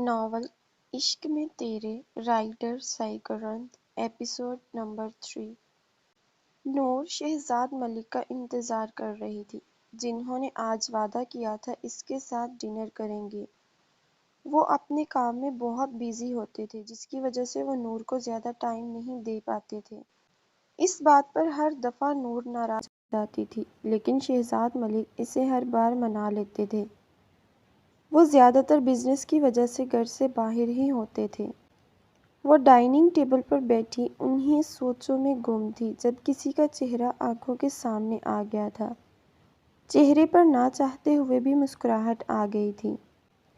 Novel عشق میں تیرے رائٹر سائیگرنت ایپیسوڈ نمبر 3۔ نور شہزاد ملک کا انتظار کر رہی تھی، جنہوں نے آج وعدہ کیا تھا اس کے ساتھ ڈنر کریں گے۔ وہ اپنے کام میں بہت بیزی ہوتے تھے، جس کی وجہ سے وہ نور کو زیادہ ٹائم نہیں دے پاتے تھے۔ اس بات پر ہر دفعہ نور ناراض ہو جاتی تھی، لیکن شہزاد ملک اسے ہر بار منا لیتے تھے۔ وہ زیادہ تر بزنس کی وجہ سے گھر سے باہر ہی ہوتے تھے۔ وہ ڈائننگ ٹیبل پر بیٹھی انہی سوچوں میں گم تھی جب کسی کا چہرہ آنکھوں کے سامنے آ گیا تھا۔ چہرے پر نہ چاہتے ہوئے بھی مسکراہٹ آ گئی تھی۔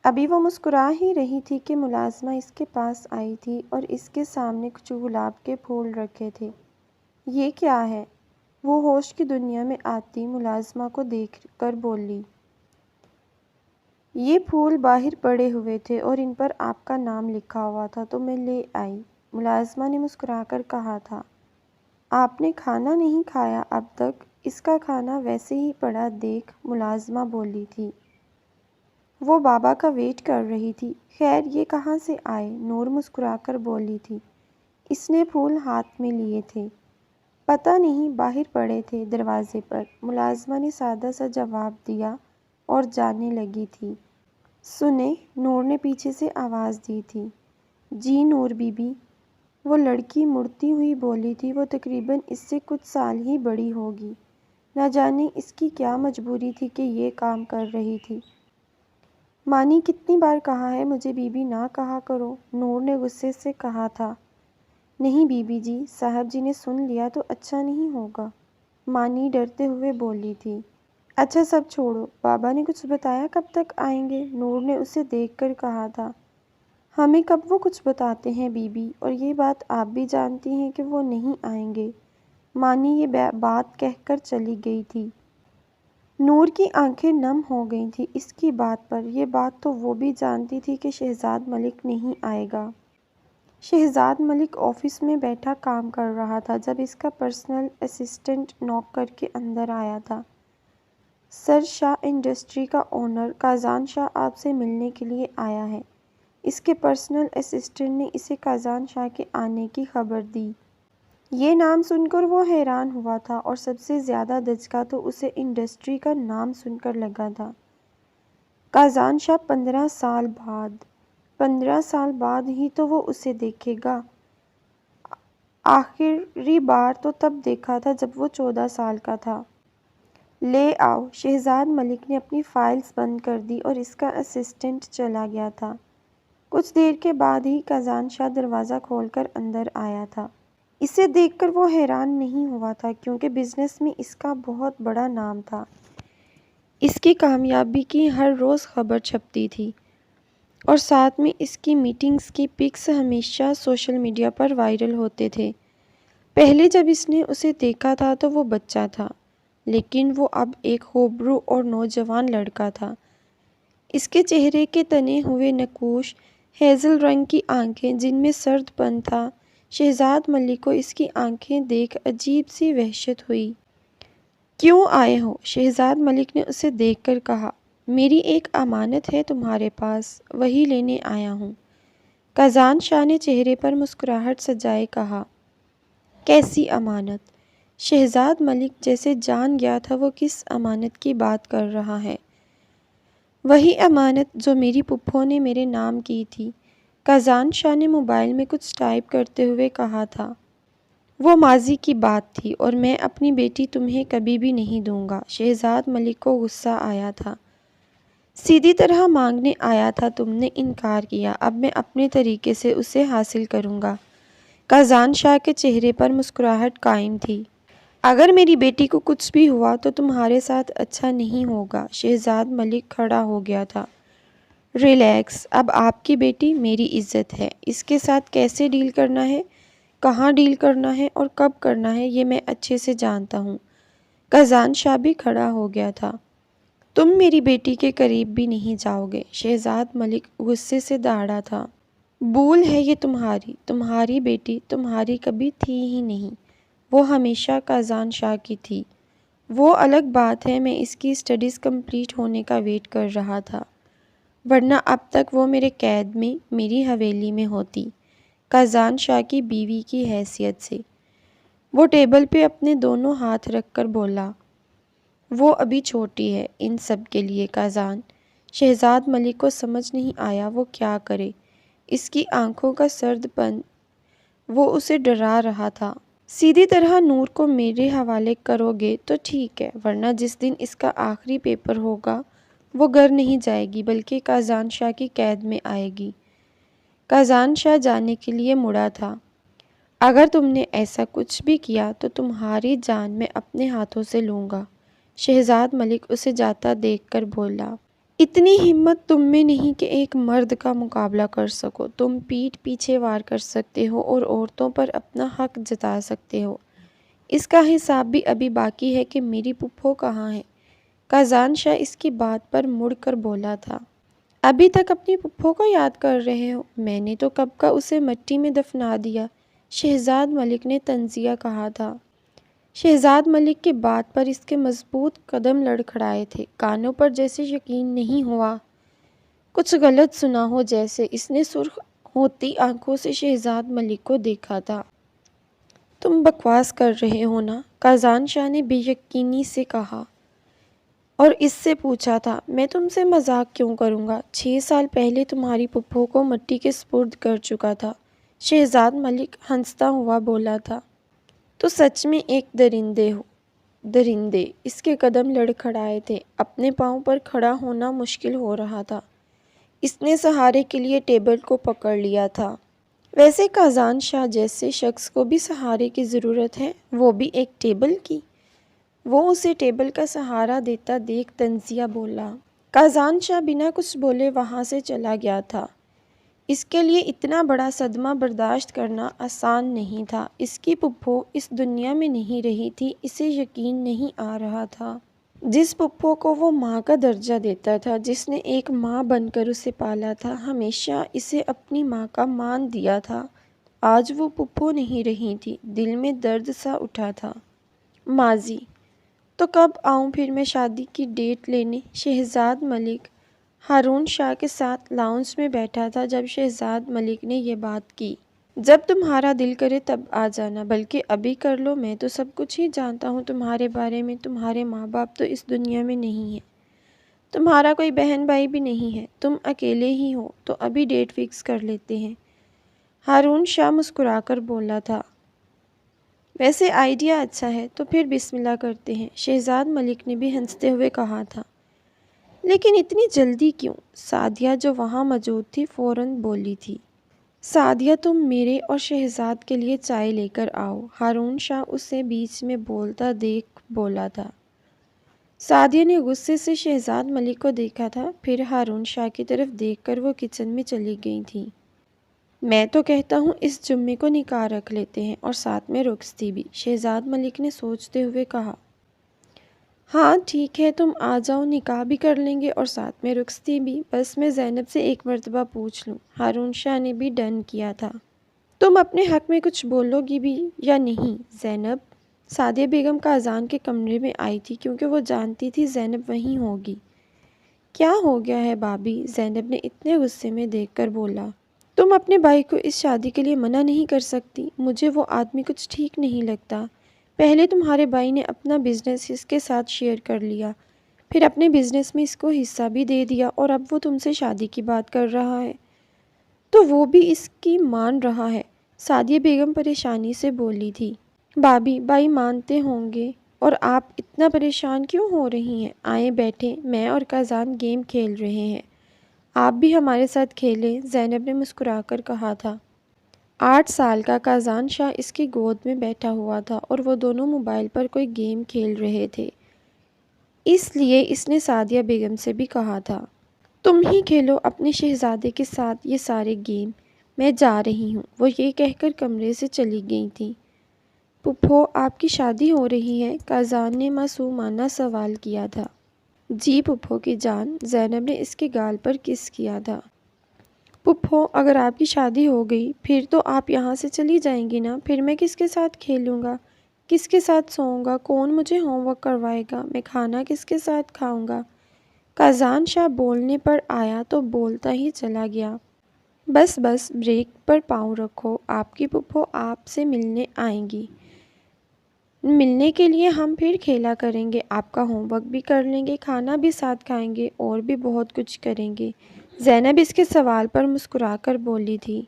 ابھی وہ مسکرا ہی رہی تھی کہ ملازمہ اس کے پاس آئی تھی اور اس کے سامنے کچھ گلاب کے پھول رکھے تھے۔ یہ کیا ہے؟ وہ ہوش کی دنیا میں آتی ملازمہ کو دیکھ کر بولی۔ یہ پھول باہر پڑے ہوئے تھے اور ان پر آپ کا نام لکھا ہوا تھا تو میں لے آئی، ملازمہ نے مسکرا کر کہا تھا۔ آپ نے کھانا نہیں کھایا اب تک؟ اس کا کھانا ویسے ہی پڑا دیکھ ملازمہ بولی تھی۔ وہ بابا کا ویٹ کر رہی تھی۔ خیر یہ کہاں سے آئے؟ نور مسکرا کر بولی تھی۔ اس نے پھول ہاتھ میں لیے تھے۔ پتہ نہیں، باہر پڑے تھے دروازے پر، ملازمہ نے سادہ سا جواب دیا اور جانے لگی تھی۔ سنیں، نور نے پیچھے سے آواز دی تھی۔ جی نور بی بی، وہ لڑکی مڑتی ہوئی بولی تھی۔ وہ تقریباً اس سے کچھ سال ہی بڑی ہوگی۔ نہ جانے اس کی کیا مجبوری تھی کہ یہ کام کر رہی تھی۔ ماں نے کتنی بار کہا ہے مجھے بی بی نہ کہا کرو، نور نے غصے سے کہا تھا۔ نہیں بی بی جی، صاحب جی نے سن لیا تو اچھا نہیں ہوگا، مانی ڈرتے ہوئے بولی تھی۔ اچھا سب چھوڑو، بابا نے کچھ بتایا کب تک آئیں گے؟ نور نے اسے دیکھ کر کہا تھا۔ ہمیں کب وہ کچھ بتاتے ہیں بی بی، اور یہ بات آپ بھی جانتی ہیں کہ وہ نہیں آئیں گے، مانی یہ بات کہہ کر چلی گئی تھی۔ نور کی آنکھیں نم ہو گئی تھیں اس کی بات پر۔ یہ بات تو وہ بھی جانتی تھی کہ شہزاد ملک نہیں آئے گا۔ شہزاد ملک آفس میں بیٹھا کام کر رہا تھا جب اس کا پرسنل اسسٹنٹ نوک کر کے اندر آیا تھا۔ سر شاہ انڈسٹری کا اونر کازان شاہ آپ سے ملنے کے لیے آیا ہے۔ اس کے پرسنل اسسٹنٹ نے اسے کازان شاہ کے آنے کی خبر دی۔ یہ نام سن کر وہ حیران ہوا تھا اور سب سے زیادہ دھچکا تو اسے انڈسٹری کا نام سن کر لگا تھا۔ کازان شاہ 15 سال بعد ہی تو وہ اسے دیکھے گا۔ آخری بار تو تب دیکھا تھا جب وہ 14 سال کا تھا۔ لے آؤ، شہزاد ملک نے اپنی فائلز بند کر دی اور اس کا اسسٹنٹ چلا گیا تھا۔ کچھ دیر کے بعد ہی کازان شاہ دروازہ کھول کر اندر آیا تھا۔ اسے دیکھ کر وہ حیران نہیں ہوا تھا کیونکہ بزنس میں اس کا بہت بڑا نام تھا۔ اس کی کامیابی کی ہر روز خبر چھپتی تھی اور ساتھ میں اس کی میٹنگز کی پکس ہمیشہ سوشل میڈیا پر وائرل ہوتے تھے۔ پہلے جب اس نے اسے دیکھا تھا تو وہ بچہ تھا، لیکن وہ اب ایک خوبرو اور نوجوان لڑکا تھا۔ اس کے چہرے کے تنے ہوئے نقوش، ہیزل رنگ کی آنکھیں جن میں سرد پن تھا، شہزاد ملک کو اس کی آنکھیں دیکھ عجیب سی وحشت ہوئی۔ کیوں آئے ہو؟ شہزاد ملک نے اسے دیکھ کر کہا۔ میری ایک امانت ہے تمہارے پاس، وہی لینے آیا ہوں۔ کازان شاہ نے چہرے پر مسکراہٹ سجائے کہا۔ کیسی امانت؟ شہزاد ملک جیسے جان گیا تھا وہ کس امانت کی بات کر رہا ہے۔ وہی امانت جو میری پھپھو نے میرے نام کی تھی، کازان شاہ نے موبائل میں کچھ ٹائپ کرتے ہوئے کہا تھا۔ وہ ماضی کی بات تھی اور میں اپنی بیٹی تمہیں کبھی بھی نہیں دوں گا۔ شہزاد ملک کو غصہ آیا تھا۔ سیدھی طرح مانگنے آیا تھا، تم نے انکار کیا، اب میں اپنے طریقے سے اسے حاصل کروں گا۔ کازان شاہ کے چہرے پر مسکراہٹ قائم تھی۔ اگر میری بیٹی کو کچھ بھی ہوا تو تمہارے ساتھ اچھا نہیں ہوگا۔ شہزاد ملک کھڑا ہو گیا تھا۔ ریلیکس، اب آپ کی بیٹی میری عزت ہے، اس کے ساتھ کیسے ڈیل کرنا ہے، کہاں ڈیل کرنا ہے اور کب کرنا ہے یہ میں اچھے سے جانتا ہوں۔ کازان شاہ بھی کھڑا ہو گیا تھا۔ تم میری بیٹی کے قریب بھی نہیں جاؤ گے، شہزاد ملک غصے سے دہڑا تھا۔ بھول ہے یہ تمہاری بیٹی تمہاری کبھی تھی ہی نہیں، وہ ہمیشہ کازان شاہ کی تھی۔ وہ الگ بات ہے، میں اس کی اسٹڈیز کمپلیٹ ہونے کا ویٹ کر رہا تھا۔ ورنہ اب تک وہ میرے قید میں میری حویلی میں ہوتی، قازان شاہ کی بیوی کی حیثیت سے۔ وہ ٹیبل پہ اپنے دونوں ہاتھ رکھ کر بولا، وہ ابھی چھوٹی ہے ان سب کے لیے قازان۔ شہزاد ملک کو سمجھ نہیں آیا وہ کیا کرے۔ اس کی آنکھوں کا سرد پن وہ اسے ڈرا رہا تھا۔ سیدھی طرح نور کو میرے حوالے کرو گے تو ٹھیک ہے، ورنہ جس دن اس کا آخری پیپر ہوگا وہ گھر نہیں جائے گی بلکہ قازان شاہ کی قید میں آئے گی۔ قازان شاہ جانے کے لیے مڑا تھا۔ اگر تم نے ایسا کچھ بھی کیا تو تمہاری جان میں اپنے ہاتھوں سے لوں گا۔ شہزاد ملک اسے جاتا دیکھ کر بولا، اتنی ہمت تم میں نہیں کہ ایک مرد کا مقابلہ کر سکو۔ تم پیٹھ پیچھے وار کر سکتے ہو اور عورتوں پر اپنا حق جتا سکتے ہو۔ اس کا حساب بھی ابھی باقی ہے کہ میری پھپھو کہاں ہے۔ قازان شاہ اس کی بات پر مڑ کر بولا تھا، ابھی تک اپنی پھپھو کو یاد کر رہے ہو؟ میں نے تو کب کا اسے مٹی میں دفنا دیا، شہزاد ملک نے طنزیہ کہا تھا۔ شہزاد ملک کی بات پر اس کے مضبوط قدم لڑکھڑائے تھے، کانوں پر جیسے یقین نہیں ہوا کچھ غلط سنا ہو جیسے۔ اس نے سرخ ہوتی آنکھوں سے شہزاد ملک کو دیکھا تھا۔ تم بکواس کر رہے ہو نا؟ قازان شاہ نے بے یقینی سے کہا، اور اس سے پوچھا تھا، میں تم سے مذاق کیوں کروں گا؟ 6 سال پہلے تمہاری پھپھو کو مٹی کے سپرد کر چکا تھا۔ شہزاد ملک ہنستا ہوا بولا تھا، تو سچ میں ایک درندے ہو۔ درندے؟ اس کے قدم لڑکھڑائے تھے، اپنے پاؤں پر کھڑا ہونا مشکل ہو رہا تھا۔ اس نے سہارے کے لیے ٹیبل کو پکڑ لیا تھا۔ ویسے قازان شاہ جیسے شخص کو بھی سہارے کی ضرورت ہے، وہ بھی ایک ٹیبل کی۔ وہ اسے ٹیبل کا سہارا دیتا دیکھ طنزیہ بولا۔ قازان شاہ بنا کچھ بولے وہاں سے چلا گیا تھا۔ اس کے لیے اتنا بڑا صدمہ برداشت کرنا آسان نہیں تھا۔ اس کی پھپھو اس دنیا میں نہیں رہی تھی، اسے یقین نہیں آ رہا تھا۔ جس پھپھو کو وہ ماں کا درجہ دیتا تھا، جس نے ایک ماں بن کر اسے پالا تھا، ہمیشہ اسے اپنی ماں کا مان دیا تھا، آج وہ پھپھو نہیں رہی تھی۔ دل میں درد سا اٹھا تھا۔ ماضی؟ تو کب آؤں پھر میں شادی کی ڈیٹ لینے؟ شہزاد ملک ہارون شاہ کے ساتھ لاؤنج میں بیٹھا تھا جب شہزاد ملک نے یہ بات کی۔ جب تمہارا دل کرے تب آ جانا، بلکہ ابھی کر لو، میں تو سب کچھ ہی جانتا ہوں تمہارے بارے میں۔ تمہارے ماں باپ تو اس دنیا میں نہیں ہیں، تمہارا کوئی بہن بھائی بھی نہیں ہے، تم اکیلے ہی ہو، تو ابھی ڈیٹ فکس کر لیتے ہیں۔ ہارون شاہ مسکرا کر بولا تھا، ویسے آئیڈیا اچھا ہے، تو پھر بسم اللہ کرتے ہیں۔ شہزاد ملک نے بھی ہنستے ہوئے کہا تھا، لیکن اتنی جلدی کیوں؟ سعدیہ جو وہاں موجود تھی فوراً بولی تھی، سعدیہ تم میرے اور شہزاد کے لیے چائے لے کر آؤ۔ ہارون شاہ اسے بیچ میں بولتا دیکھ بولا تھا۔ سعدیہ نے غصے سے شہزاد ملک کو دیکھا تھا، پھر ہارون شاہ کی طرف دیکھ کر وہ کچن میں چلی گئی تھی۔ میں تو کہتا ہوں اس جمعے کو نکاح رکھ لیتے ہیں اور ساتھ میں رخصتی بھی، شہزاد ملک نے سوچتے ہوئے کہا۔ ہاں ٹھیک ہے، تم آ جاؤ، نکاح بھی کر لیں گے اور ساتھ میں رخصتی بھی۔ بس میں زینب سے ایک مرتبہ پوچھ لوں۔ ہارون شاہ نے بھی ڈن کیا تھا۔ تم اپنے حق میں کچھ بولو گی بھی یا نہیں زینب؟ سعدیہ بیگم قازان کے کمرے میں آئی تھی کیونکہ وہ جانتی تھی زینب وہیں ہوگی۔ کیا ہو گیا ہے بھابی؟ زینب نے اتنے غصے میں دیکھ کر بولا، تم اپنے بھائی کو اس شادی کے لیے منع نہیں کر سکتی؟ مجھے وہ آدمی کچھ ٹھیک نہیں لگتا۔ پہلے تمہارے بھائی نے اپنا بزنس اس کے ساتھ شیئر کر لیا، پھر اپنے بزنس میں اس کو حصہ بھی دے دیا، اور اب وہ تم سے شادی کی بات کر رہا ہے تو وہ بھی اس کی مان رہا ہے۔ سعدیہ بیگم پریشانی سے بولی تھی، بھابی بھائی مانتے ہوں گے اور آپ اتنا پریشان کیوں ہو رہی ہیں؟ آئیں بیٹھیں، میں اور قازان گیم کھیل رہے ہیں، آپ بھی ہمارے ساتھ کھیلیں، زینب نے مسکرا کر کہا تھا۔ 8 سال کا قازان شاہ اس کی گود میں بیٹھا ہوا تھا اور وہ دونوں موبائل پر کوئی گیم کھیل رہے تھے، اس لیے اس نے سعدیہ بیگم سے بھی کہا تھا، تم ہی کھیلو اپنے شہزادے کے ساتھ یہ سارے گیم، میں جا رہی ہوں۔ وہ یہ کہہ کر کمرے سے چلی گئی تھی۔ پھپھو آپ کی شادی ہو رہی ہے؟ قازان نے معصومانہ سوال کیا تھا۔ جی پھپھو کی جان، زینب نے اس کے گال پر کس کیا تھا۔ پھپھو اگر آپ کی شادی ہو گئی پھر تو آپ یہاں سے چلی جائیں گی نا، پھر میں کس کے ساتھ کھیلوں گا، کس کے ساتھ سوؤں گا، کون مجھے ہوم ورک کروائے گا، میں کھانا کس کے ساتھ کھاؤں گا؟ قازان شاہ بولنے پر آیا تو بولتا ہی چلا گیا۔ بس بریک پر پاؤں رکھو، آپ کی پھپھو آپ سے ملنے آئیں گی۔ ملنے کے لیے ہم پھر کھیلا کریں گے، آپ کا ہوم ورک بھی کر لیں گے، کھانا بھی ساتھ کھائیں گے اور بھی بہت کچھ کریں گے۔ زینب اس کے سوال پر مسکرا کر بولی تھی،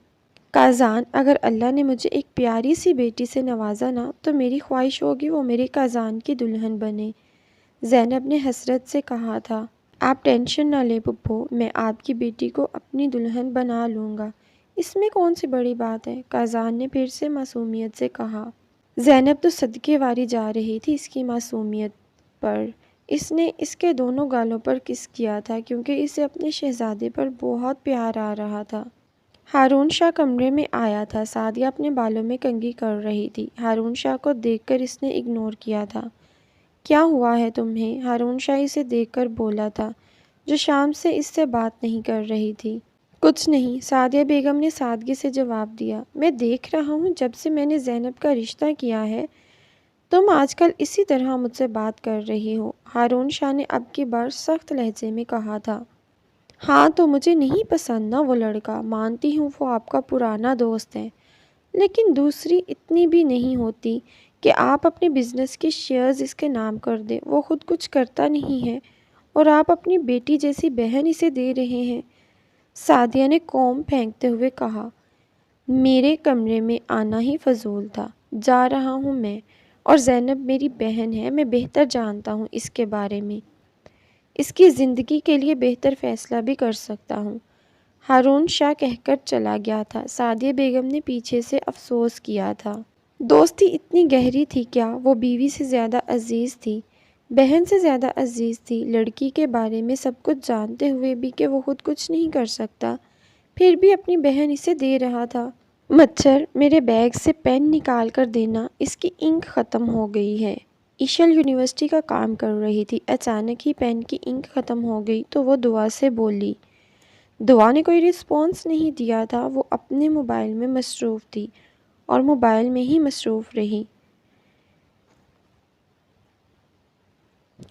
قازان، اگر اللہ نے مجھے ایک پیاری سی بیٹی سے نوازا نا تو میری خواہش ہوگی وہ میرے قازان کی دلہن بنے۔ زینب نے حسرت سے کہا تھا، آپ ٹینشن نہ لیں پھپھو، میں آپ کی بیٹی کو اپنی دلہن بنا لوں گا، اس میں کون سی بڑی بات ہے، قازان نے پھر سے معصومیت سے کہا۔ زینب تو صدقے واری جا رہی تھی اس کی معصومیت پر۔ اس نے اس کے دونوں گالوں پر کس کیا تھا کیونکہ اسے اپنے شہزادے پر بہت پیار آ رہا تھا۔ ہارون شاہ کمرے میں آیا تھا۔ سعدیہ اپنے بالوں میں کنگھی کر رہی تھی۔ ہارون شاہ کو دیکھ کر اس نے اگنور کیا تھا۔ کیا ہوا ہے تمہیں؟ ہارون شاہ اسے دیکھ کر بولا تھا، جو شام سے اس سے بات نہیں کر رہی تھی۔ کچھ نہیں، سعدیہ بیگم نے سادگی سے جواب دیا۔ میں دیکھ رہا ہوں جب سے میں نے زینب کا رشتہ کیا ہے تم آج کل اسی طرح مجھ سے بات کر رہی ہو، ہارون شاہ نے اب کی بار سخت لہجے میں کہا تھا۔ ہاں تو مجھے نہیں پسند نا وہ لڑکا، مانتی ہوں وہ آپ کا پرانا دوست ہے، لیکن دوسری اتنی بھی نہیں ہوتی کہ آپ اپنے بزنس کے شیئرز اس کے نام کر دیں۔ وہ خود کچھ کرتا نہیں ہے اور آپ اپنی بیٹی جیسی بہن اسے دے رہے ہیں۔ سعدیہ نے کوم پھینکتے ہوئے کہا، میرے کمرے میں آنا ہی فضول تھا، جا رہا ہوں میں، اور زینب میری بہن ہے، میں بہتر جانتا ہوں اس کے بارے میں، اس کی زندگی کے لیے بہتر فیصلہ بھی کر سکتا ہوں۔ ہارون شاہ کہہ کر چلا گیا تھا۔ سعدیہ بیگم نے پیچھے سے افسوس کیا تھا۔ دوستی اتنی گہری تھی کیا؟ وہ بیوی سے زیادہ عزیز تھی، بہن سے زیادہ عزیز تھی۔ لڑکی کے بارے میں سب کچھ جانتے ہوئے بھی کہ وہ خود کچھ نہیں کر سکتا، پھر بھی اپنی بہن اسے دے رہا تھا۔ مچھر، میرے بیگ سے پین نکال کر دینا، اس کی انک ختم ہو گئی ہے۔ ایشل یونیورسٹی کا کام کر رہی تھی، اچانک ہی پین کی انک ختم ہو گئی تو وہ دعا سے بولی۔ دعا نے کوئی رسپانس نہیں دیا تھا، وہ اپنے موبائل میں مصروف تھی اور موبائل میں ہی مصروف رہی۔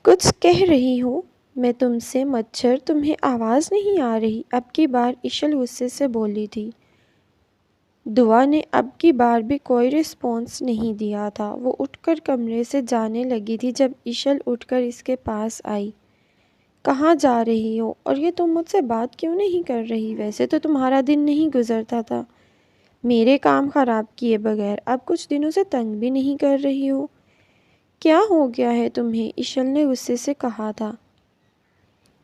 کچھ کہہ رہی ہو میں تم سے؟ مچھر، تمہیں آواز نہیں آ رہی؟ اب کی بار ایشل غصے سے بولی تھی۔ دعا نے اب کی بار بھی کوئی رسپانس نہیں دیا تھا۔ وہ اٹھ کر کمرے سے جانے لگی تھی جب ایشل اٹھ کر اس کے پاس آئی۔ کہاں جا رہی ہو؟ اور یہ تم مجھ سے بات کیوں نہیں کر رہی؟ ویسے تو تمہارا دن نہیں گزرتا تھا میرے کام خراب کیے بغیر، اب کچھ دنوں سے تنگ بھی نہیں کر رہی ہو۔ کیا ہو گیا ہے تمہیں؟ ایشل نے غصے سے کہا تھا۔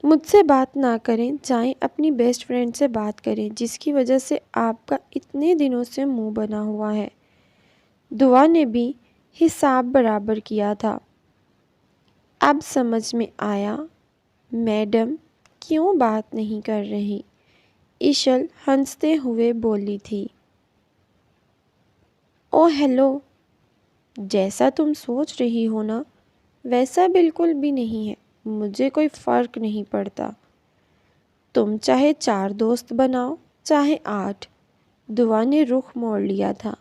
مجھ سے بات نہ کریں، جائیں اپنی بیسٹ فرینڈ سے بات کریں جس کی وجہ سے آپ کا اتنے دنوں سے منہ بنا ہوا ہے۔ دعا نے بھی حساب برابر کیا تھا۔ اب سمجھ میں آیا میڈم کیوں بات نہیں کر رہی، ایشل ہنستے ہوئے بولی تھی۔ او ہیلو، جیسا تم سوچ رہی ہو نا ویسا بالکل بھی نہیں ہے، مجھے کوئی فرق نہیں پڑتا، تم چاہے 4 دوست بناؤ چاہے 8۔ دعا نے رخ موڑ لیا تھا۔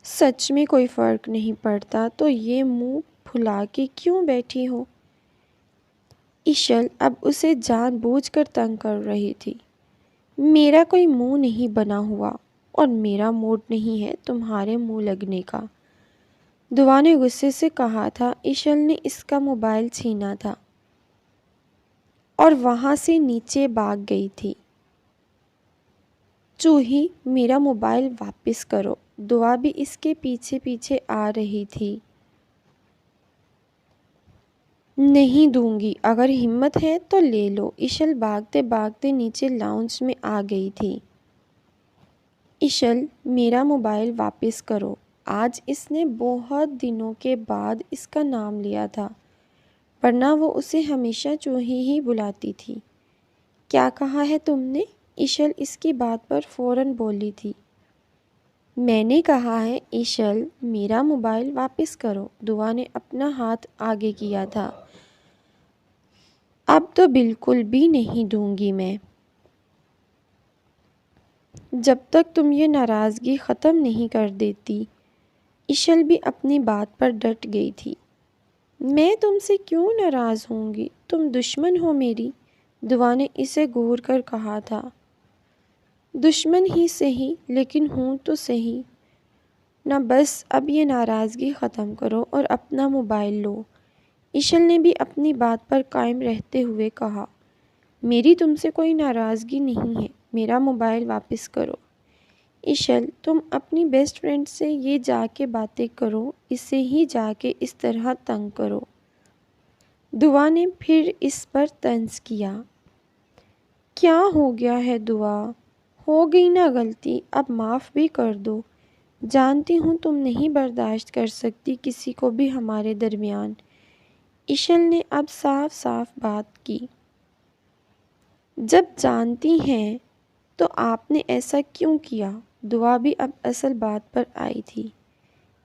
سچ میں کوئی فرق نہیں پڑتا تو یہ منہ پھلا کے کیوں بیٹھی ہو؟ ایشل اب اسے جان بوجھ کر تنگ کر رہی تھی۔ میرا کوئی منہ نہیں بنا ہوا اور میرا موڈ نہیں ہے تمہارے منہ لگنے کا، دعا نے غصے سے کہا تھا۔ ایشل نے اس کا موبائل چھینا تھا اور وہاں سے نیچے بھاگ گئی تھی۔ چوہی، میرا موبائل واپس کرو، دعا بھی اس کے پیچھے پیچھے آ رہی تھی۔ نہیں دوں گی، اگر ہمت ہے تو لے لو۔ ایشل بھاگتے بھاگتے نیچے لاؤنج میں آ گئی تھی۔ ایشل، میرا موبائل واپس کرو۔ آج اس نے بہت دنوں کے بعد اس کا نام لیا تھا، ورنہ وہ اسے ہمیشہ چوہی ہی بلاتی تھی۔ کیا کہا ہے تم نے؟ ایشل اس کی بات پر فوراً بولی تھی۔ میں نے کہا ہے ایشل، میرا موبائل واپس کرو۔ دعا نے اپنا ہاتھ آگے کیا تھا۔ اب تو بالکل بھی نہیں دوں گی میں، جب تک تم یہ ناراضگی ختم نہیں کر دیتی۔ ایشل بھی اپنی بات پر ڈٹ گئی تھی۔ میں تم سے کیوں ناراض ہوں گی؟ تم دشمن ہو میری؟ دعا نے اسے گھور کر کہا تھا۔ دشمن ہی سہی، لیکن ہوں تو سہی نہ، بس اب یہ ناراضگی ختم کرو اور اپنا موبائل لو۔ ایشل نے بھی اپنی بات پر قائم رہتے ہوئے کہا، میری تم سے کوئی ناراضگی نہیں ہے، میرا موبائل واپس کرو۔ ایشل، تم اپنی بیسٹ فرینڈ سے یہ جا کے باتیں کرو، اسے ہی جا کے اس طرح تنگ کرو۔ دعا نے پھر اس پر طنز کیا۔ کیا ہو گیا ہے دعا؟ ہو گئی نا غلطی، اب معاف بھی کر دو۔ جانتی ہوں تم نہیں برداشت کر سکتی کسی کو بھی ہمارے درمیان۔ ایشل نے اب صاف صاف بات کی۔ جب جانتی ہیں تو آپ نے ایسا کیوں کیا؟ دعا بھی اب اصل بات پر آئی تھی۔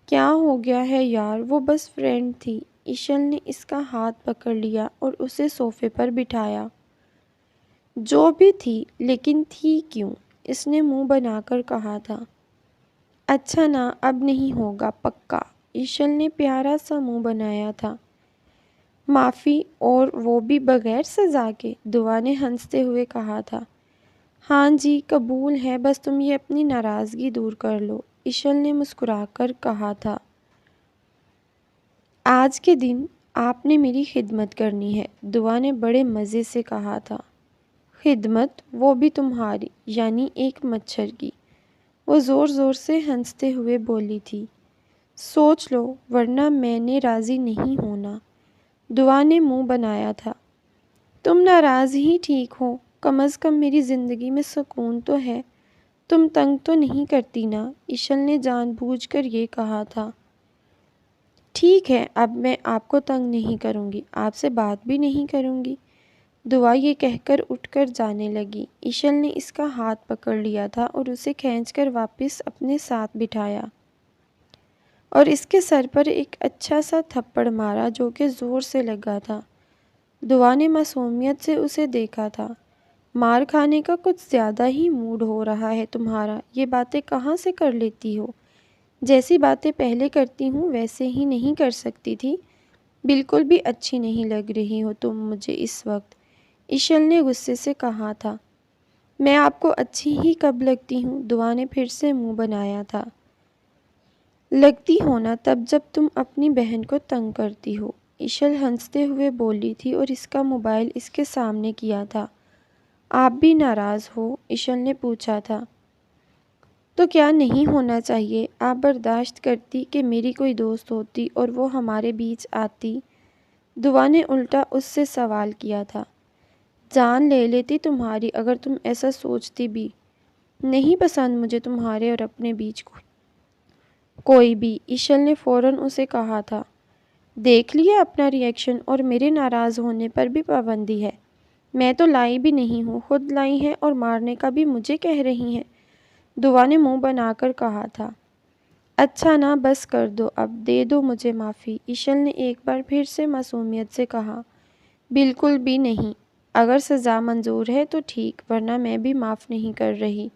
کیا ہو گیا ہے یار، وہ بس فرینڈ تھی۔ ایشل نے اس کا ہاتھ پکڑ لیا اور اسے صوفے پر بٹھایا۔ جو بھی تھی، لیکن تھی کیوں؟ اس نے منہ بنا کر کہا تھا۔ اچھا نا، اب نہیں ہوگا پکا۔ ایشل نے پیارا سا منہ بنایا تھا۔ معافی، اور وہ بھی بغیر سزا کے؟ دعا نے ہنستے ہوئے کہا تھا۔ ہاں جی، قبول ہے، بس تم یہ اپنی ناراضگی دور کر لو۔ ایشل نے مسکرا کر کہا تھا۔ آج کے دن آپ نے میری خدمت کرنی ہے، دعا نے بڑے مزے سے کہا تھا۔ خدمت؟ وہ بھی تمہاری، یعنی ایک مچھر کی؟ وہ زور زور سے ہنستے ہوئے بولی تھی۔ سوچ لو، ورنہ میں نے راضی نہیں ہونا۔ دعا نے منہ بنایا تھا۔ تم ناراض ہی ٹھیک ہو، کم از کم میری زندگی میں سکون تو ہے۔ تم تنگ تو نہیں کرتی نا؟ ایشل نے جان بوجھ کر یہ کہا تھا۔ ٹھیک ہے، اب میں آپ کو تنگ نہیں کروں گی، آپ سے بات بھی نہیں کروں گی۔ دعا یہ کہہ کر اٹھ کر جانے لگی۔ ایشل نے اس کا ہاتھ پکڑ لیا تھا اور اسے کھینچ کر واپس اپنے ساتھ بٹھایا اور اس کے سر پر ایک اچھا سا تھپڑ مارا جو کہ زور سے لگا تھا۔ دعا نے معصومیت سے اسے دیکھا تھا۔ مار کھانے کا کچھ زیادہ ہی موڈ ہو رہا ہے تمہارا، یہ باتیں کہاں سے کر لیتی ہو؟ جیسی باتیں پہلے کرتی ہوں ویسے ہی نہیں کر سکتی تھی؟ بالکل بھی اچھی نہیں لگ رہی ہو تم مجھے اس وقت۔ ایشل نے غصے سے کہا تھا۔ میں آپ کو اچھی ہی کب لگتی ہوں؟ دعا نے پھر سے منہ بنایا تھا۔ لگتی ہو نا تب جب تم اپنی بہن کو تنگ کرتی ہو۔ ایشل ہنستے ہوئے بولی تھی اور اس کا موبائل اس کے سامنے کیا تھا۔ آپ بھی ناراض ہو؟ ایشل نے پوچھا تھا۔ تو کیا نہیں ہونا چاہیے؟ آپ برداشت کرتی کہ میری کوئی دوست ہوتی اور وہ ہمارے بیچ آتی؟ دعا نے الٹا اس سے سوال کیا تھا۔ جان لے لیتی تمہاری اگر تم ایسا سوچتی بھی۔ نہیں پسند مجھے تمہارے اور اپنے بیچ کوئی بھی، ایشل نے فوراً اسے کہا تھا۔ دیکھ لیا اپنا ری ایکشن، اور میرے ناراض ہونے پر بھی پابندی ہے۔ میں تو لائی بھی نہیں ہوں، خود لائی ہیں اور مارنے کا بھی مجھے کہہ رہی ہیں۔ دعا نے منہ بنا کر کہا تھا۔ اچھا نا، بس کر دو اب، دے دو مجھے معافی۔ ایشل نے ایک بار پھر سے معصومیت سے کہا۔ بالکل بھی نہیں، اگر سزا منظور ہے تو ٹھیک، ورنہ میں بھی معاف نہیں کر رہی۔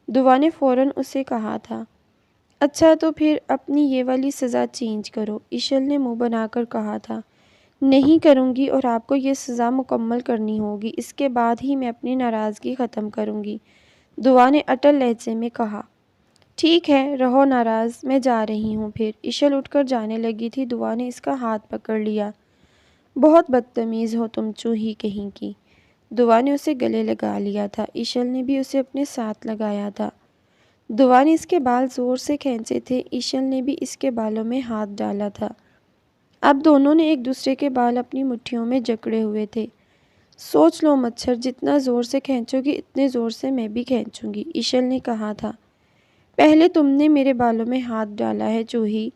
دعا نے فوراً اسے کہا تھا۔ اچھا تو پھر اپنی یہ والی سزا چینج کرو، ایشل نے منہ بنا کر کہا تھا۔ نہیں کروں گی، اور آپ کو یہ سزا مکمل کرنی ہوگی، اس کے بعد ہی میں اپنی ناراضگی ختم کروں گی، دعا نے اٹل لہجے میں کہا۔ ٹھیک ہے، رہو ناراض، میں جا رہی ہوں پھر۔ ایشل اٹھ کر جانے لگی تھی، دعا نے اس کا ہاتھ پکڑ لیا۔ بہت بدتمیز ہو تم، چوہی کہیں کی۔ دعا نے اسے گلے لگا لیا تھا۔ ایشل نے بھی اسے اپنے ساتھ لگایا تھا۔ دعا نے اس کے بال زور سے کھینچے تھے، ایشل نے بھی اس کے بالوں میں ہاتھ ڈالا تھا۔ اب دونوں نے ایک دوسرے کے بال اپنی مٹھیوں میں جکڑے ہوئے تھے۔ سوچ لو مچھر، جتنا زور سے کھینچو گی اتنے زور سے میں بھی کھینچوں گی، ایشل نے کہا تھا۔ پہلے تم نے میرے بالوں میں ہاتھ ڈالا ہے چوہی۔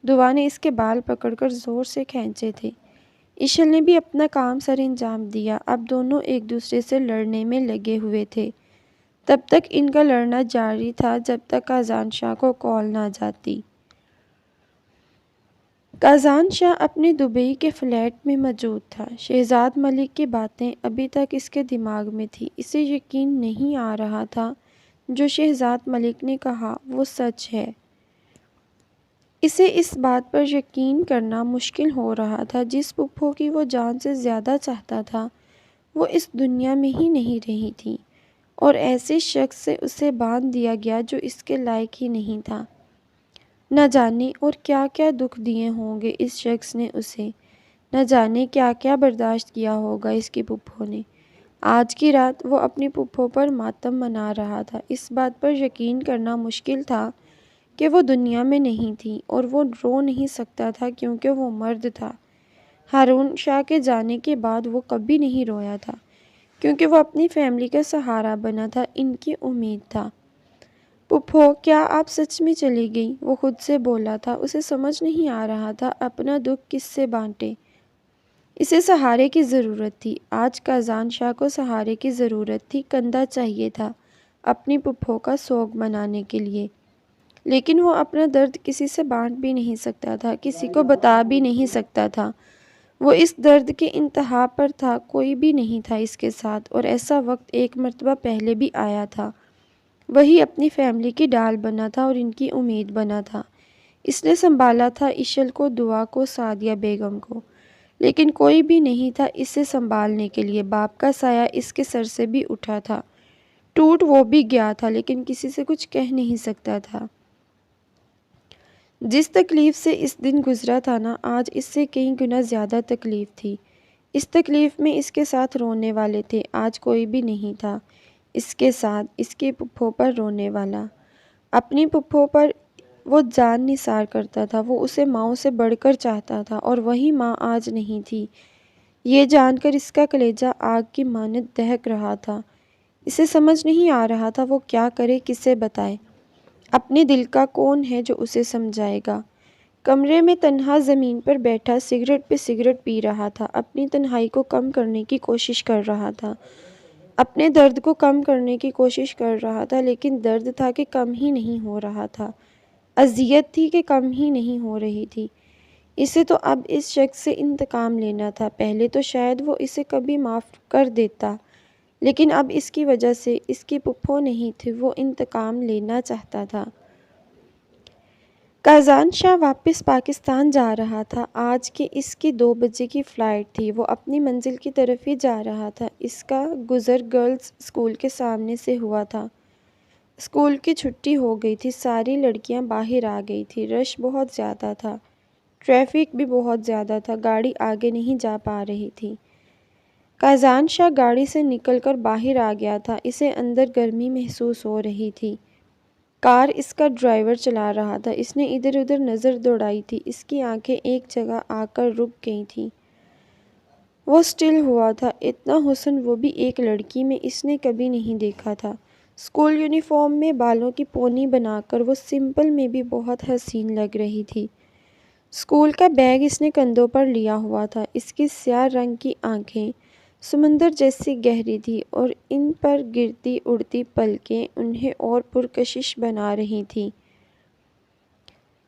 دعا نے اس کے بال پکڑ کر زور سے کھینچے تھے۔ ایشل نے بھی اپنا کام سر انجام دیا۔ اب دونوں ایک دوسرے سے لڑنے میں لگے ہوئے تھے۔ تب تک ان کا لڑنا جاری تھا جب تک کازان شاہ کو کال نہ جاتی۔ کازان شاہ اپنے دبئی کے فلیٹ میں موجود تھا۔ شہزاد ملک کی باتیں ابھی تک اس کے دماغ میں تھی۔ اسے یقین نہیں آ رہا تھا جو شہزاد ملک نے کہا وہ سچ ہے۔ اسے اس بات پر یقین کرنا مشکل ہو رہا تھا جس پھپھو کی وہ جان سے زیادہ چاہتا تھا وہ اس دنیا میں ہی نہیں رہی تھی، اور ایسے شخص سے اسے باندھ دیا گیا جو اس کے لائق ہی نہیں تھا۔ نہ جانے اور کیا کیا دکھ دیے ہوں گے اس شخص نے اسے، نہ جانے کیا کیا برداشت کیا ہوگا اس کی پھپھو نے۔ آج کی رات وہ اپنی پھپھو پر ماتم منا رہا تھا۔ اس بات پر یقین کرنا مشکل تھا کہ وہ دنیا میں نہیں تھی، اور وہ رو نہیں سکتا تھا کیونکہ وہ مرد تھا۔ ہارون شاہ کے جانے کے بعد وہ کبھی نہیں رویا تھا کیونکہ وہ اپنی فیملی کا سہارا بنا تھا، ان کی امید تھا۔ پھپھو، کیا آپ سچ میں چلی گئیں؟ وہ خود سے بولا تھا۔ اسے سمجھ نہیں آ رہا تھا اپنا دکھ کس سے بانٹے۔ اسے سہارے کی ضرورت تھی۔ آج قازان شاہ کو سہارے کی ضرورت تھی، کندھا چاہیے تھا اپنی پھپھو کا سوگ منانے کے لیے، لیکن وہ اپنا درد کسی سے بانٹ بھی نہیں سکتا تھا، کسی کو بتا بھی نہیں سکتا تھا۔ وہ اس درد کے انتہا پر تھا، کوئی بھی نہیں تھا اس کے ساتھ، اور ایسا وقت ایک مرتبہ پہلے بھی آیا تھا۔ وہی اپنی فیملی کی ڈال بنا تھا اور ان کی امید بنا تھا۔ اس نے سنبھالا تھا اشل کو، دعا کو، سعدیہ بیگم کو، لیکن کوئی بھی نہیں تھا اسے سنبھالنے کے لیے۔ باپ کا سایہ اس کے سر سے بھی اٹھا تھا، ٹوٹ وہ بھی گیا تھا، لیکن کسی سے کچھ کہہ نہیں سکتا تھا۔ جس تکلیف سے اس دن گزرا تھا نا، آج اس سے کئی گنا زیادہ تکلیف تھی۔ اس تکلیف میں اس کے ساتھ رونے والے تھے، آج کوئی بھی نہیں تھا اس کے ساتھ، اس کی پھپھو پر رونے والا۔ اپنی پھپھو پر وہ جان نثار کرتا تھا، وہ اسے ماؤں سے بڑھ کر چاہتا تھا، اور وہی ماں آج نہیں تھی۔ یہ جان کر اس کا کلیجہ آگ کی مانند دہک رہا تھا۔ اسے سمجھ نہیں آ رہا تھا وہ کیا کرے، کسے بتائے۔ اپنے دل کا کون ہے جو اسے سمجھائے گا؟ کمرے میں تنہا زمین پر بیٹھا سگریٹ پہ سگریٹ پی رہا تھا، اپنی تنہائی کو کم کرنے کی کوشش کر رہا تھا، اپنے درد کو کم کرنے کی کوشش کر رہا تھا، لیکن درد تھا کہ کم ہی نہیں ہو رہا تھا، اذیت تھی کہ کم ہی نہیں ہو رہی تھی۔ اسے تو اب اس شخص سے انتقام لینا تھا۔ پہلے تو شاید وہ اسے کبھی معاف کر دیتا، لیکن اب اس کی وجہ سے اس کی پھپھو نہیں تھی، وہ انتقام لینا چاہتا تھا۔ قازان شاہ واپس پاکستان جا رہا تھا۔ آج کے اس کی 2 بجے کی فلائٹ تھی۔ وہ اپنی منزل کی طرف ہی جا رہا تھا۔ اس کا گزر گرلز اسکول کے سامنے سے ہوا تھا۔ اسکول کی چھٹی ہو گئی تھی، ساری لڑکیاں باہر آ گئی تھیں، رش بہت زیادہ تھا، ٹریفک بھی بہت زیادہ تھا، گاڑی آگے نہیں جا پا رہی تھی۔ قازان شاہ گاڑی سے نکل کر باہر آ گیا تھا، اسے اندر گرمی محسوس ہو رہی تھی۔ کار اس کا ڈرائیور چلا رہا تھا، اس نے ادھر ادھر نظر دوڑائی تھی، اس کی آنکھیں ایک جگہ آ کر رک گئی تھیں۔ وہ سٹل ہوا تھا، اتنا حسن وہ بھی ایک لڑکی میں اس نے کبھی نہیں دیکھا تھا۔ اسکول یونیفارم میں بالوں کی پونی بنا کر وہ سمپل میں بھی بہت حسین لگ رہی تھی۔ اسکول کا بیگ اس نے کندھوں پر لیا ہوا تھا، اس کی سیاہ رنگ کی آنکھیں سمندر جیسی گہری تھی، اور ان پر گرتی اڑتی پلکیں انہیں اور پرکشش بنا رہی تھیں۔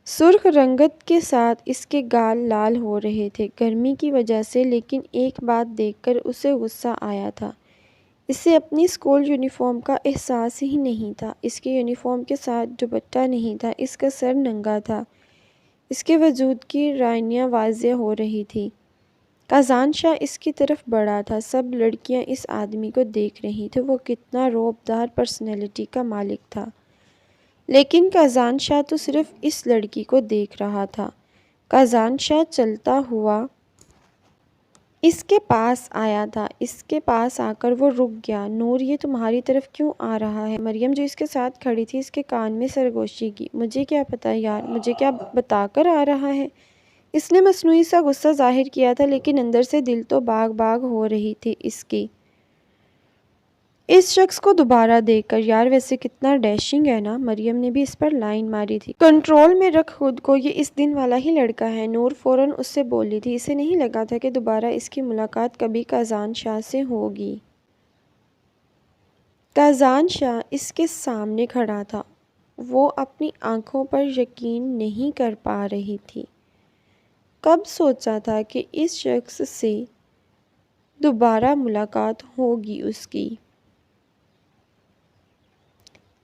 سرخ رنگت کے ساتھ اس کے گال لال ہو رہے تھے گرمی کی وجہ سے، لیکن ایک بات دیکھ کر اسے غصہ آیا تھا۔ اسے اپنی اسکول یونیفارم کا احساس ہی نہیں تھا۔ اس کے یونیفارم کے ساتھ دوپٹہ نہیں تھا، اس کا سر ننگا تھا، اس کے وجود کی رائنیاں واضح ہو رہی تھی۔ قازان شاہ اس کی طرف بڑھا تھا، سب لڑکیاں اس آدمی کو دیکھ رہی تھیں، وہ کتنا رعب دار پرسنالٹی کا مالک تھا، لیکن قازان شاہ تو صرف اس لڑکی کو دیکھ رہا تھا۔ قازان شاہ چلتا ہوا اس کے پاس آیا تھا، اس کے پاس آ کر وہ رک گیا۔ نور، یہ تمہاری طرف کیوں آ رہا ہے؟ مریم جو اس کے ساتھ کھڑی تھی اس کے کان میں سرگوشی کی۔ مجھے کیا پتہ یار، مجھے کیا بتا کر آ رہا ہے؟ اس نے مصنوعی سا غصہ ظاہر کیا تھا، لیکن اندر سے دل تو باغ باغ ہو رہی تھی اس کی اس شخص کو دوبارہ دیکھ کر۔ یار ویسے کتنا ڈیشنگ ہے نا، مریم نے بھی اس پر لائن ماری تھی۔ کنٹرول میں رکھ خود کو، یہ اس دن والا ہی لڑکا ہے، نور فوراً اس سے بولی تھی۔ اسے نہیں لگا تھا کہ دوبارہ اس کی ملاقات کبھی قازان شاہ سے ہوگی۔ قازان شاہ اس کے سامنے کھڑا تھا، وہ اپنی آنکھوں پر یقین نہیں کر پا رہی تھی۔ کب سوچا تھا کہ اس شخص سے دوبارہ ملاقات ہوگی اس کی؟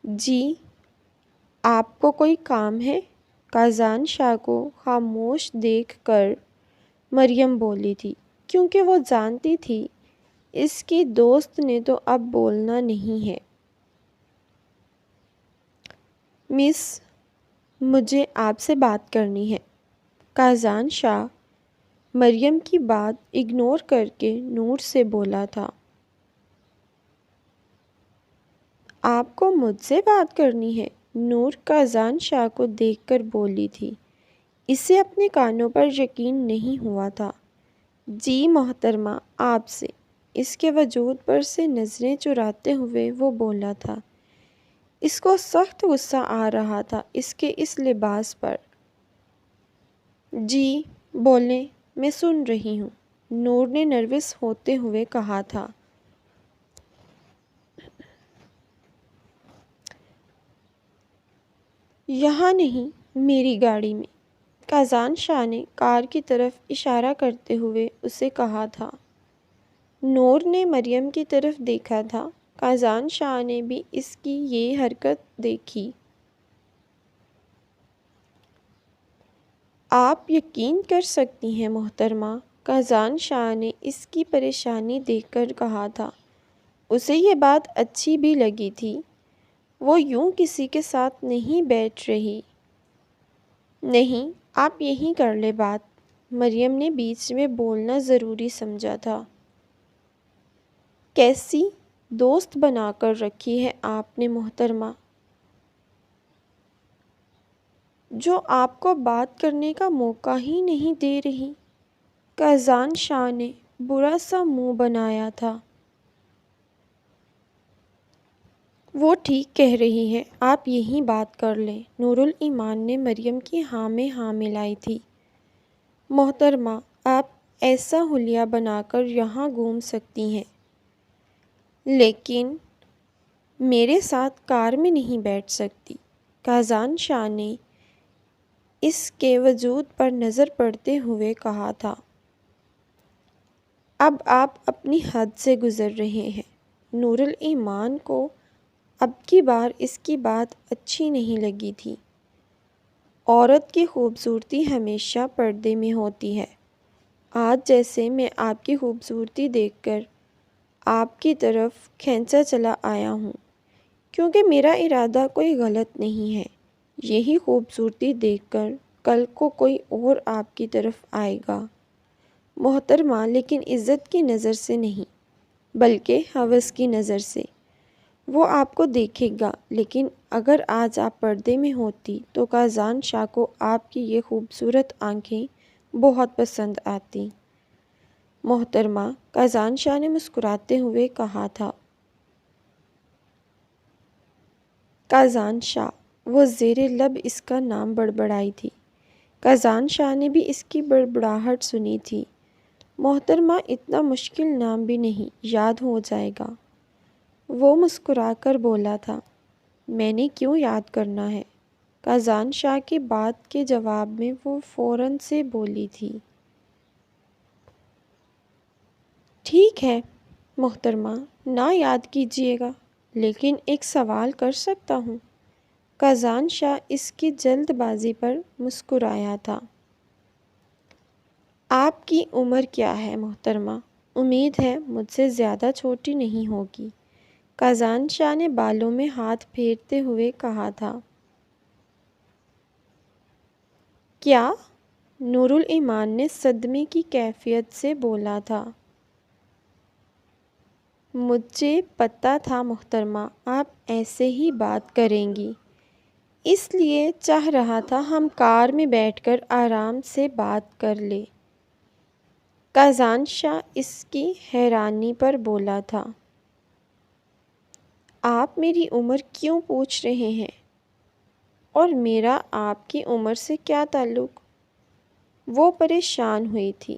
جی، آپ کو کوئی کام ہے؟ کازان شاہ کو خاموش دیکھ کر مریم بولی تھی، کیونکہ وہ جانتی تھی اس کی دوست نے تو اب بولنا نہیں ہے۔ مس، مجھے آپ سے بات کرنی ہے۔ کازان شاہ مریم کی بات اگنور کر کے نور سے بولا تھا۔ آپ کو مجھ سے بات کرنی ہے؟ نور کازان شاہ کو دیکھ کر بولی تھی۔ اسے اپنے کانوں پر یقین نہیں ہوا تھا۔ جی محترمہ، آپ سے۔ اس کے وجود پر سے نظریں چراتے ہوئے وہ بولا تھا۔ اس کو سخت غصہ آ رہا تھا اس کے اس لباس پر۔ جی بولیں، میں سن رہی ہوں، نور نے نروس ہوتے ہوئے کہا تھا۔ یہاں نہیں، میری گاڑی میں، کازان شاہ نے کار کی طرف اشارہ کرتے ہوئے اسے کہا تھا۔ نور نے مریم کی طرف دیکھا تھا۔ کازان شاہ نے بھی اس کی یہ حرکت دیکھی۔ آپ یقین کر سکتی ہیں محترمہ، کازان شاہ نے اس کی پریشانی دیکھ کر کہا تھا۔ اسے یہ بات اچھی بھی لگی تھی۔ وہ یوں کسی کے ساتھ نہیں بیٹھ رہی۔ نہیں، آپ یہیں کر لیں بات، مریم نے بیچ میں بولنا ضروری سمجھا تھا۔ کیسی دوست بنا کر رکھی ہے آپ نے محترمہ، جو آپ کو بات کرنے کا موقع ہی نہیں دے رہی؟ کازان شاہ نے برا سا منہ بنایا تھا۔ وہ ٹھیک کہہ رہی ہے، آپ یہیں بات کر لیں، نورالایمان نے مریم کی ہاں میں ہاں ملائی تھی۔ محترمہ، آپ ایسا حلیہ بنا کر یہاں گھوم سکتی ہیں، لیکن میرے ساتھ کار میں نہیں بیٹھ سکتی۔ کازان شاہ نے اس کے وجود پر نظر پڑتے ہوئے کہا تھا۔ اب آپ اپنی حد سے گزر رہے ہیں۔ نورالایمان کو اب کی بار اس کی بات اچھی نہیں لگی تھی۔ عورت کی خوبصورتی ہمیشہ پردے میں ہوتی ہے۔ آج جیسے میں آپ کی خوبصورتی دیکھ کر آپ کی طرف کھینچا چلا آیا ہوں، کیونکہ میرا ارادہ کوئی غلط نہیں ہے۔ یہی خوبصورتی دیکھ کر کل کو کوئی اور آپ کی طرف آئے گا محترمہ، لیکن عزت کی نظر سے نہیں، بلکہ ہوس کی نظر سے۔ وہ آپ کو دیکھے گا، لیکن اگر آج آپ پردے میں ہوتی تو کازان شاہ کو آپ کی یہ خوبصورت آنکھیں بہت پسند آتی۔ محترمہ، کازان شاہ نے مسکراتے ہوئے کہا تھا۔ کازان شاہ، وہ زیر لب اس کا نام بڑبڑائی تھی۔ کازان شاہ نے بھی اس کی بڑبڑاہٹ سنی تھی۔ محترمہ، اتنا مشکل نام بھی نہیں، یاد ہو جائے گا، وہ مسکرا کر بولا تھا۔ میں نے کیوں یاد کرنا ہے؟ کازان شاہ کی بات کے جواب میں وہ فوراً سے بولی تھی۔ ٹھیک ہے محترمہ، نہ یاد کیجیے گا، لیکن ایک سوال کر سکتا ہوں؟ کازان شاہ اس کی جلد بازی پر مسکرایا تھا۔ آپ کی عمر کیا ہے محترمہ؟ امید ہے مجھ سے زیادہ چھوٹی نہیں ہوگی، کازان شاہ نے بالوں میں ہاتھ پھیرتے ہوئے کہا تھا۔ کیا؟ نورالایمان نے صدمے کی کیفیت سے بولا تھا۔ مجھے پتہ تھا محترمہ آپ ایسے ہی بات کریں گی، اس لیے چاہ رہا تھا ہم کار میں بیٹھ کر آرام سے بات کر لیں۔ کازان شاہ اس کی حیرانی پر بولا تھا۔ آپ میری عمر کیوں پوچھ رہے ہیں؟ اور میرا آپ کی عمر سے کیا تعلق؟ وہ پریشان ہوئی تھی۔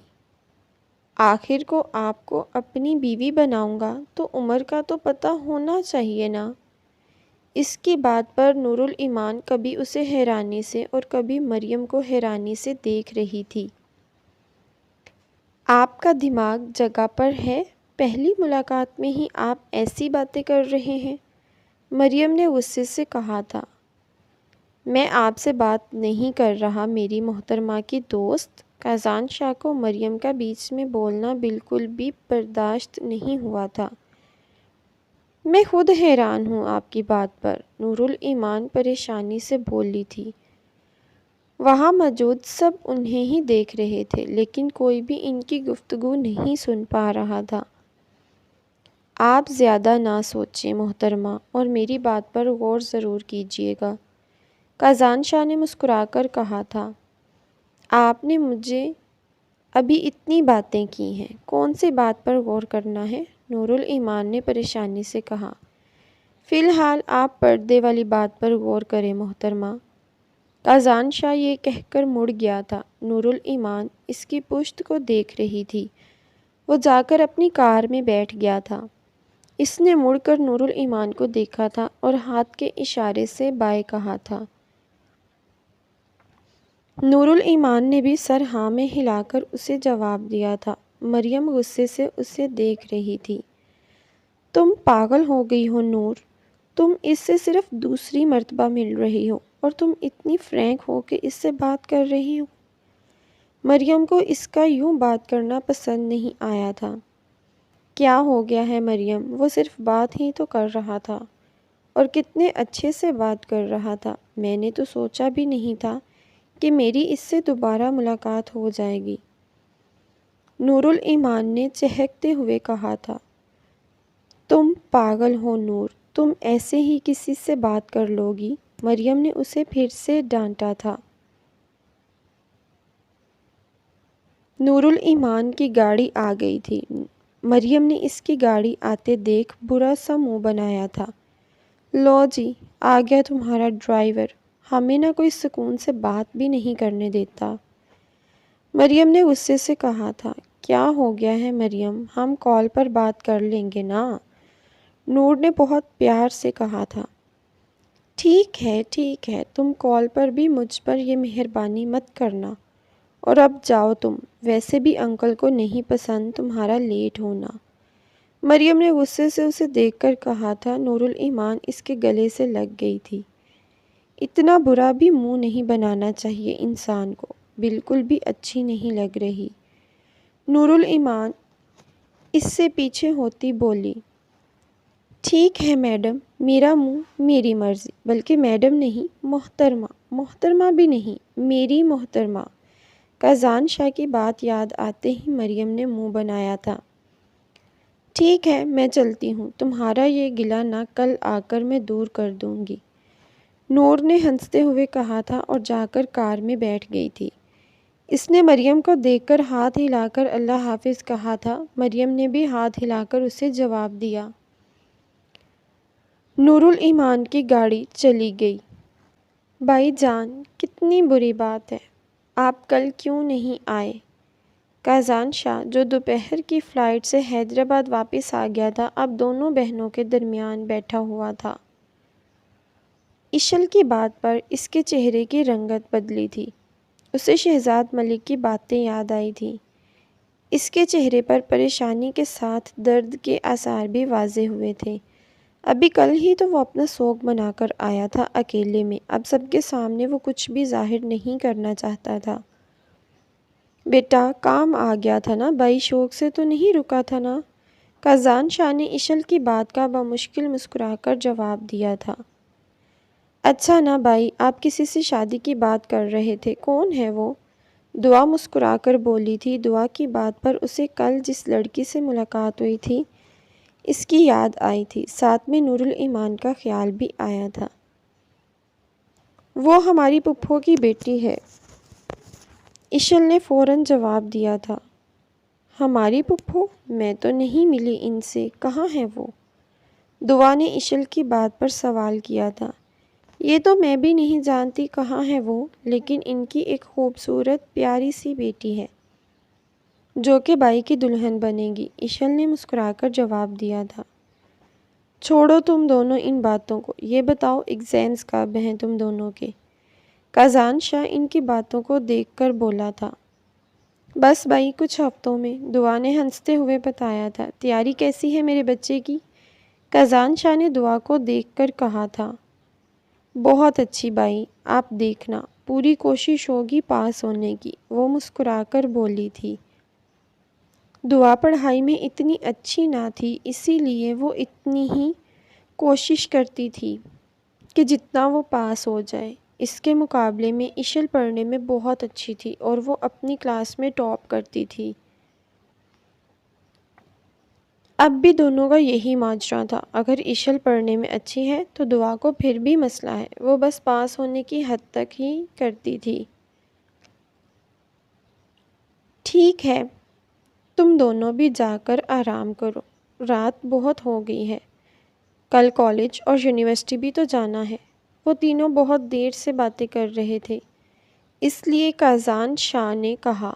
آخر کو آپ کو اپنی بیوی بناؤں گا تو عمر کا تو پتہ ہونا چاہیے نا۔ اس کی بات پر نورالایمان کبھی اسے حیرانی سے اور کبھی مریم کو حیرانی سے دیکھ رہی تھی۔ آپ کا دماغ جگہ پر ہے؟ پہلی ملاقات میں ہی آپ ایسی باتیں کر رہے ہیں، مریم نے غصے سے کہا تھا۔ میں آپ سے بات نہیں کر رہا میری محترمہ کی دوست۔ قازان شاہ کو مریم کا بیچ میں بولنا بالکل بھی برداشت نہیں ہوا تھا۔ میں خود حیران ہوں آپ کی بات پر، نورالایمان پریشانی سے بولی تھی۔ وہاں موجود سب انہیں ہی دیکھ رہے تھے، لیکن کوئی بھی ان کی گفتگو نہیں سن پا رہا تھا۔ آپ زیادہ نہ سوچیں محترمہ، اور میری بات پر غور ضرور کیجیے گا، قازان شاہ نے مسکرا کر کہا تھا۔ آپ نے مجھے ابھی اتنی باتیں کی ہیں، کون سی بات پر غور کرنا ہے؟ نورالایمان نے پریشانی سے کہا۔ فی الحال آپ پردے والی بات پر غور کریں محترمہ۔ قازان شاہ یہ کہہ کر مڑ گیا تھا۔ نورالایمان اس کی پشت کو دیکھ رہی تھی۔ وہ جا کر اپنی کار میں بیٹھ گیا تھا۔ اس نے مڑ کر نورالایمان کو دیکھا تھا اور ہاتھ کے اشارے سے بائے کہا تھا۔ نورالایمان نے بھی سر ہاں میں ہلا کر اسے جواب دیا تھا۔ مریم غصے سے اسے دیکھ رہی تھی۔ تم پاگل ہو گئی ہو نور، تم اس سے صرف دوسری مرتبہ مل رہی ہو اور تم اتنی فرینک ہو کہ اس سے بات کر رہی ہو۔ مریم کو اس کا یوں بات کرنا پسند نہیں آیا تھا۔ کیا ہو گیا ہے مریم؟ وہ صرف بات ہی تو کر رہا تھا، اور کتنے اچھے سے بات کر رہا تھا۔ میں نے تو سوچا بھی نہیں تھا کہ میری اس سے دوبارہ ملاقات ہو جائے گی، نورالایمان نے چہکتے ہوئے کہا تھا۔ تم پاگل ہو نور، تم ایسے ہی کسی سے بات کر لو گی؟ مریم نے اسے پھر سے ڈانٹا تھا۔ نورالایمان کی گاڑی آ گئی تھی۔ مریم نے اس کی گاڑی آتے دیکھ برا سا منہ بنایا تھا۔ لو جی، آ گیا تمہارا ڈرائیور، ہمیں نہ کوئی سکون سے بات بھی نہیں کرنے دیتا، مریم نے غصے سے کہا تھا۔ کیا ہو گیا ہے مریم؟ ہم کال پر بات کر لیں گے نا، نور نے بہت پیار سے کہا تھا۔ ٹھیک ہے، تم کال پر بھی مجھ پر یہ مہربانی مت کرنا، اور اب جاؤ تم، ویسے بھی انکل کو نہیں پسند تمہارا لیٹ ہونا، مریم نے غصے سے اسے دیکھ کر کہا تھا۔ نورالایمان اس کے گلے سے لگ گئی تھی۔ اتنا برا بھی منہ نہیں بنانا چاہیے انسان کو، بالکل بھی اچھی نہیں لگ رہی، نورالایمان اس سے پیچھے ہوتی بولی۔ ٹھیک ہے میڈم، میرا منہ میری مرضی، بلکہ میڈم نہیں، محترمہ، محترمہ بھی نہیں، میری محترمہ، قازان شاہ کی بات یاد آتے ہی مریم نے منہ بنایا تھا۔ ٹھیک ہے، میں چلتی ہوں، تمہارا یہ گلہ نہ کل آ کر میں دور کر دوں گی، نور نے ہنستے ہوئے کہا تھا اور جا کر کار میں بیٹھ گئی تھی۔ اس نے مریم کو دیکھ کر ہاتھ ہلا کر اللہ حافظ کہا تھا۔ مریم نے بھی ہاتھ ہلا کر اسے جواب دیا۔ نورالایمان کی گاڑی چلی گئی۔ بھائی جان، کتنی بری بات ہے، آپ کل کیوں نہیں آئے؟ قازان شاہ، جو دوپہر کی فلائٹ سے حیدرآباد واپس آ گیا تھا، اب دونوں بہنوں کے درمیان بیٹھا ہوا تھا۔ اشل کی بات پر اس کے چہرے کی رنگت بدلی تھی۔ اسے شہزاد ملک کی باتیں یاد آئی تھیں۔ اس کے چہرے پر پریشانی کے ساتھ درد کے آثار بھی واضح ہوئے تھے۔ ابھی کل ہی تو وہ اپنا سوگ منا کر آیا تھا اکیلے میں، اب سب کے سامنے وہ کچھ بھی ظاہر نہیں کرنا چاہتا تھا۔ بیٹا، کام آ گیا تھا نا بھائی، شوق سے تو نہیں رکا تھا نا؟ قازان شاہ نے اشل کی بات کا بمشکل مسکرا کر جواب دیا تھا۔ اچھا نا بھائی، آپ کسی سے شادی کی بات کر رہے تھے، کون ہے وہ؟ دعا مسکرا کر بولی تھی۔ دعا کی بات پر اسے کل جس لڑکی سے ملاقات ہوئی تھی اس کی یاد آئی تھی، ساتھ میں نورالایمان کا خیال بھی آیا تھا۔ وہ ہماری پھپھو کی بیٹی ہے، اشل نے فوراً جواب دیا تھا۔ ہماری پھپھو؟ میں تو نہیں ملی ان سے، کہاں ہے وہ؟ دعا نے اشل کی بات پر سوال کیا تھا۔ یہ تو میں بھی نہیں جانتی کہاں ہے وہ، لیکن ان کی ایک خوبصورت پیاری سی بیٹی ہے جو کہ بائی کی دلہن بنے گی، اشل نے مسکرا کر جواب دیا تھا۔ چھوڑو تم دونوں ان باتوں کو، یہ بتاؤ ایگزامز کب ہیں تم دونوں کے؟ قازان شاہ ان کی باتوں کو دیکھ کر بولا تھا۔ بس بھائی، کچھ ہفتوں میں، دعا نے ہنستے ہوئے بتایا تھا۔ تیاری کیسی ہے میرے بچے کی؟ قازان شاہ نے دعا کو دیکھ کر کہا تھا۔ بہت اچھی بائی، آپ دیکھنا پوری کوشش ہوگی پاس ہونے کی، وہ مسکرا کر بولی تھی۔ دعا پڑھائی میں اتنی اچھی نہ تھی، اسی لیے وہ اتنی ہی کوشش کرتی تھی کہ جتنا وہ پاس ہو جائے۔ اس کے مقابلے میں اشل پڑھنے میں بہت اچھی تھی اور وہ اپنی کلاس میں ٹاپ کرتی تھی۔ اب بھی دونوں کا یہی ماجرا تھا، اگر اشل پڑھنے میں اچھی ہے تو دعا کو پھر بھی مسئلہ ہے، وہ بس پاس ہونے کی حد تک ہی کرتی تھی۔ ٹھیک ہے، تم دونوں بھی جا کر آرام کرو، رات بہت ہو گئی ہے، کل کالج اور یونیورسٹی بھی تو جانا ہے۔ وہ تینوں بہت دیر سے باتیں کر رہے تھے، اس لیے کازان شاہ نے کہا،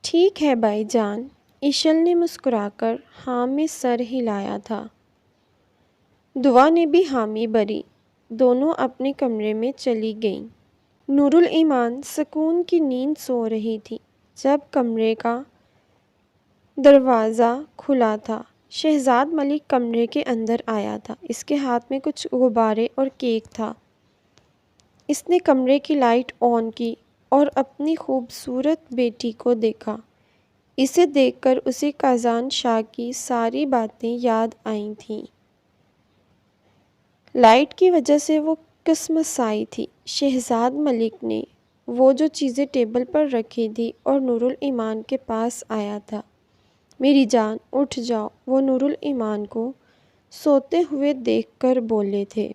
ٹھیک ہے بھائی جان۔ اشل نے مسکرا کر ہاں میں سر ہلایا تھا۔ دعا نے بھی حامی بھری، دونوں اپنے کمرے میں چلی گئیں۔ نورالایمان سکون کی نیند سو رہی تھی جب کمرے کا دروازہ کھلا تھا۔ شہزاد ملک کمرے کے اندر آیا تھا، اس کے ہاتھ میں کچھ غبارے اور کیک تھا۔ اس نے کمرے کی لائٹ آن کی اور اپنی خوبصورت بیٹی کو دیکھا۔ اسے دیکھ کر اسے کازان شاہ کی ساری باتیں یاد آئی تھیں۔ لائٹ کی وجہ سے وہ کسمسائی تھی۔ شہزاد ملک نے وہ جو چیزیں ٹیبل پر رکھی تھی اور نورالایمان کے پاس آیا تھا۔ میری جان اٹھ جاؤ، وہ نورالایمان کو سوتے ہوئے دیکھ کر بولے تھے۔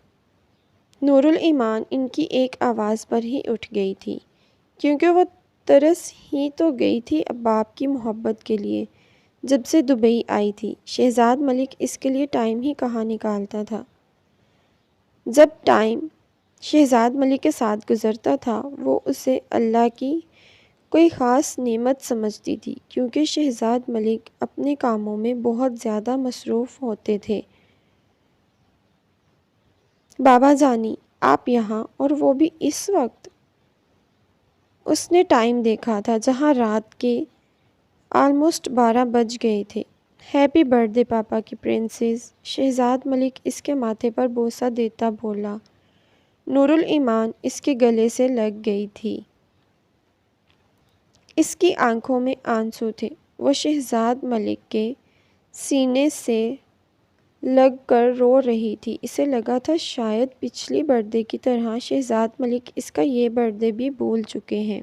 نورالایمان ان کی ایک آواز پر ہی اٹھ گئی تھی، کیونکہ وہ ترس ہی تو گئی تھی باپ کی محبت کے لیے جب سے دبئی آئی تھی۔ شہزاد ملک اس کے لیے ٹائم ہی کہاں نکالتا تھا۔ جب ٹائم شہزاد ملک کے ساتھ گزرتا تھا وہ اسے اللہ کی کوئی خاص نعمت سمجھتی تھی، کیونکہ شہزاد ملک اپنے کاموں میں بہت زیادہ مصروف ہوتے تھے۔ بابا جانی، آپ یہاں، اور وہ بھی اس وقت؟ اس نے ٹائم دیکھا تھا جہاں رات کے آلموسٹ 12 بج گئے تھے۔ ہیپی برتھ ڈے پاپا کی پرنسس، شہزاد ملک اس کے ماتھے پر بوسہ دیتا بولا۔ نورالایمان اس کے گلے سے لگ گئی تھی۔ اس کی آنکھوں میں آنسو تھے، وہ شہزاد ملک کے سینے سے لگ کر رو رہی تھی۔ اسے لگا تھا شاید پچھلی برتھ ڈے کی طرح شہزاد ملک اس کا یہ برتھ ڈے بھی بھول چکے ہیں۔